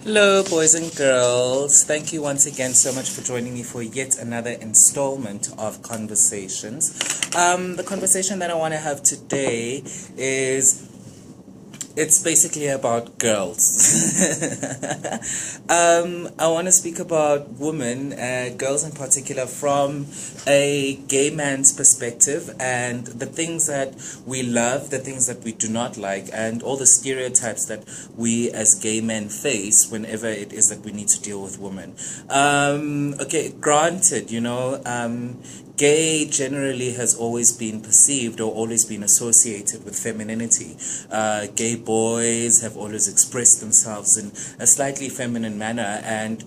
Hello, boys and girls. Thank you once again so much for joining me for yet another installment of Conversations. The conversation that I want to have today is it's basically about girls. I want to speak about women, girls in particular, from a gay man's perspective, and the things that we love, the things that we do not like, and all the stereotypes that we as gay men face whenever it is that we need to deal with women. Okay, granted, gay generally has always been perceived or always been associated with femininity. Gay boys have always expressed themselves in a slightly feminine manner, and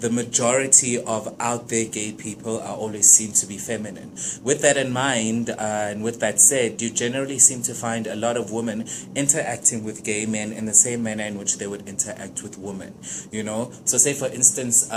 the majority of out there gay people are always seen to be feminine. With that in mind, and with that said, you generally seem to find a lot of women interacting with gay men in the same manner in which they would interact with women. So say for instance,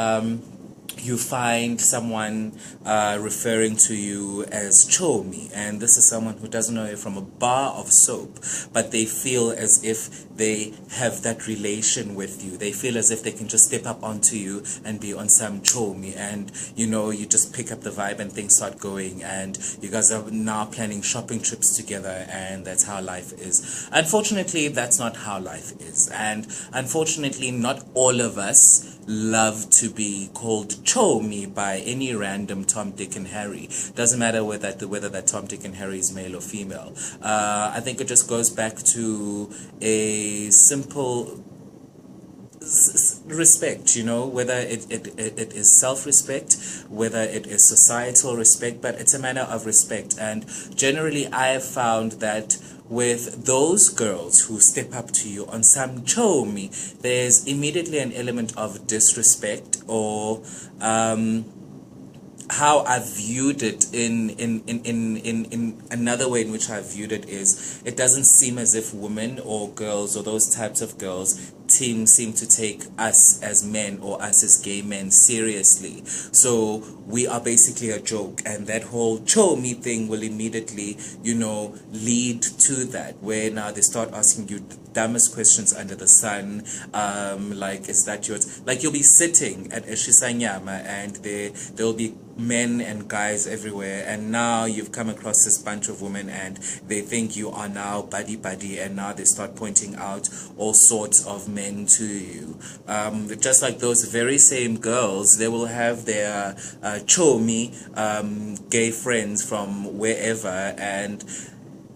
you find someone referring to you as oChommie, and this is someone who doesn't know you from a bar of soap, but they feel as if they have that relation with you. They feel as if they can just step up onto you and be on some oChommie, and you just pick up the vibe and things start going, and you guys are now planning shopping trips together, and that's how life is. Unfortunately, that's not how life is, and unfortunately not all of us love to be called oChommie by any random Tom, Dick, and Harry. Doesn't matter whether that Tom, Dick, and Harry is male or female. I think it just goes back to a simple respect, whether it is self-respect, whether it is societal respect, but it's a matter of respect. And generally I have found that with those girls who step up to you on some oChommie, there's immediately an element of disrespect, or how I viewed it in another way in which I viewed it is, it doesn't seem as if women or girls or those types of girls seem to take us as men or us as gay men seriously. So we are basically a joke, and that whole oChommie thing will immediately, lead to that, where now they start asking you the dumbest questions under the sun, like, is that yours? Like, you'll be sitting at a shisanyama and there'll be men and guys everywhere, and now you've come across this bunch of women and they think you are now buddy, and now they start pointing out all sorts of men to you. Just like those very same girls, they will have their oChommie gay friends from wherever, and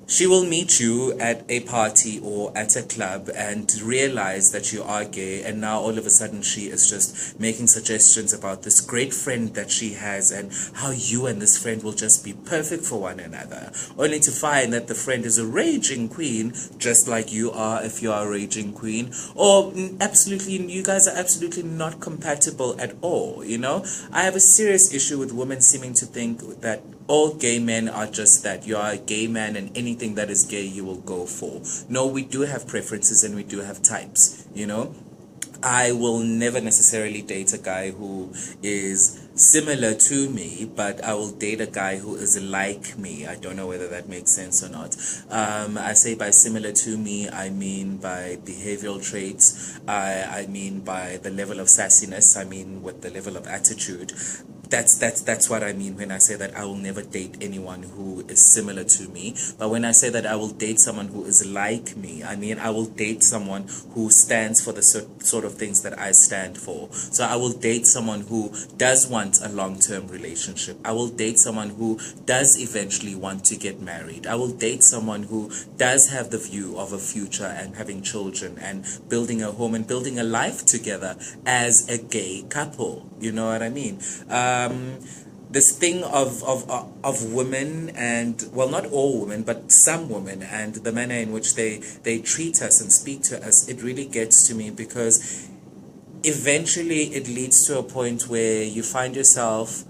she will meet you at a party or at a club and realize that you are gay, and now all of a sudden she is just making suggestions about this great friend that she has and how you and this friend will just be perfect for one another, only to find that the friend is a raging queen, just like you are if you are a raging queen, or absolutely, you guys are absolutely not compatible at all. I have a serious issue with women seeming to think that all gay men are just that. You are a gay man, and anything that is gay you will go for. No, we do have preferences and we do have types, I will never necessarily date a guy who is similar to me, but I will date a guy who is like me. I don't know whether that makes sense or not. I say by similar to me, I mean by behavioral traits, I mean by the level of sassiness, I mean with the level of attitude. That's what I mean when I say that I will never date anyone who is similar to me. But when I say that I will date someone who is like me, I mean I will date someone who stands for the sort of things that I stand for. So I will date someone who does want a long-term relationship. I will date someone who does eventually want to get married. I will date someone who does have the view of a future and having children and building a home and building a life together as a gay couple. You know what I mean? This thing of women, and well, not all women, but some women, and the manner in which they treat us and speak to us, it really gets to me, because eventually it leads to a point where you find yourself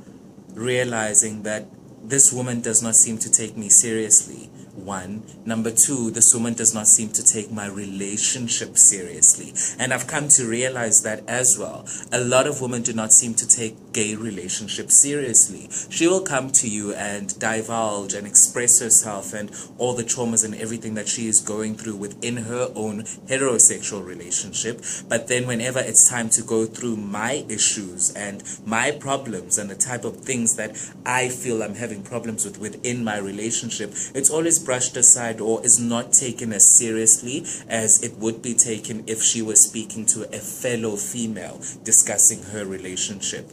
realizing that this woman does not seem to take me seriously. one. Number two, this woman does not seem to take my relationship seriously. And I've come to realize that as well. A lot of women do not seem to take gay relationships seriously. She will come to you and divulge and express herself and all the traumas and everything that she is going through within her own heterosexual relationship. But then whenever it's time to go through my issues and my problems and the type of things that I feel I'm having problems with within my relationship, it's always brushed aside or is not taken as seriously as it would be taken if she was speaking to a fellow female discussing her relationship.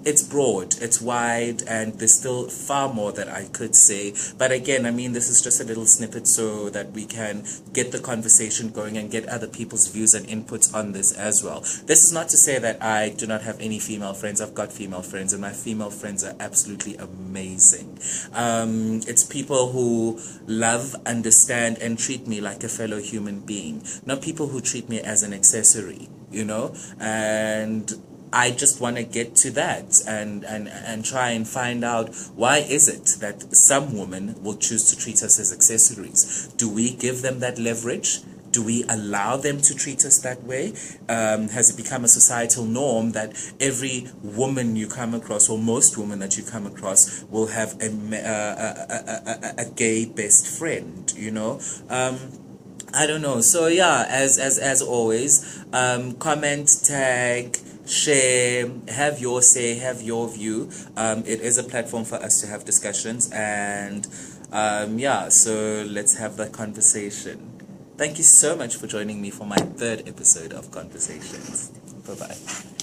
It's broad, it's wide, and there's still far more that I could say. But again, I mean, this is just a little snippet so that we can get the conversation going and get other people's views and inputs on this as well. This is not to say that I do not have any female friends. I've got female friends, and my female friends are absolutely amazing. It's people who love, understand, and treat me like a fellow human being, not people who treat me as an accessory, you know. And I just want to get to that and try and find out, why is it that some women will choose to treat us as accessories? Do we give them that leverage? Do we allow them to treat us that way? Has it become a societal norm that every woman you come across, or most women that you come across, will have a gay best friend, you know? I don't know. So yeah, as always, comment, tag, share, have your say, have your view. It is a platform for us to have discussions, and yeah, so let's have that conversation. Thank you so much for joining me for my third episode of Conversations. Bye-bye.